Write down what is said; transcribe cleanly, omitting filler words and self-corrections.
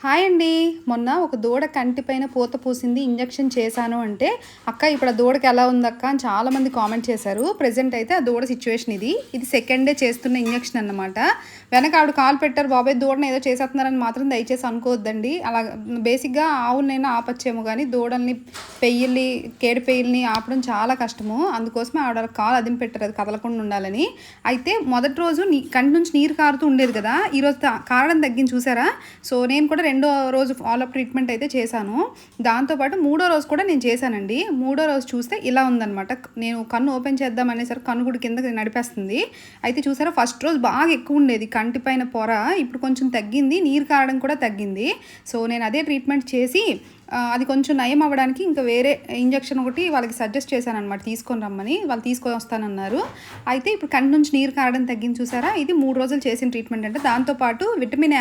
Hi అండి. మొన్న ఒక దూడ కంటిపైన పూత పూసింది, ఇంజెక్షన్ చేశాను అంటే, "అక్క ఇప్పుడు ఆ దూడకి ఎలా ఉందక్క" అని చాలామంది కామెంట్ చేశారు. ప్రెజెంట్ అయితే ఆ దూడ సిచ్యువేషన్ ఇది సెకండ్ డే చేస్తున్న ఇంజెక్షన్ అన్నమాట. వెనక ఆవిడ కాలు పెట్టారు, బాబాయ్ దూడని ఏదో చేసేస్తున్నారని మాత్రం దయచేసి అనుకోవద్దండి. అలా బేసిక్‌గా ఆవులనైనా ఆపచ్చేమో కానీ దూడల్ని, కేడి పెయ్యల్ని ఆపడం చాలా కష్టము. అందుకోసమే ఆవిడ కాలు అదిమి పెట్టారు, అది కదలకుండా ఉండాలని. అయితే మొదటి రోజు కంటి నుంచి నీరు కారుతూ ఉండేది కదా, ఈరోజు కారడం తగ్గింది చూసారా. సో నేను కూడా రెండో రోజు ఫాలోఅప్ ట్రీట్మెంట్ అయితే చేశాను. దాంతోపాటు మూడో రోజు కూడా నేను చేశానండి. మూడో రోజు చూస్తే ఇలా ఉందనమాట. నేను కన్ను ఓపెన్ చేద్దాం అనేసరికి కన్ను కూడా కిందకి నడిపేస్తుంది. అయితే చూసారా, ఫస్ట్ రోజు బాగా ఎక్కువ ఉండేది కంటిపైన పొర, ఇప్పుడు కొంచెం తగ్గింది, నీరు కారడం కూడా తగ్గింది. సో నేను అదే ట్రీట్మెంట్ చేసి అది కొంచెం నయం అవ్వడానికి ఇంకా వేరే ఇంజెక్షన్ ఒకటి వాళ్ళకి సజెస్ట్ చేశాను అనమాట, తీసుకొని రమ్మని. వాళ్ళు తీసుకొని వస్తానన్నారు. అయితే ఇప్పుడు కంటి నుంచి నీరు కారడం తగ్గింది చూసారా. ఇది 3 రోజులు చేసిన ట్రీట్మెంట్. అంటే దాంతోపాటు విటమిన్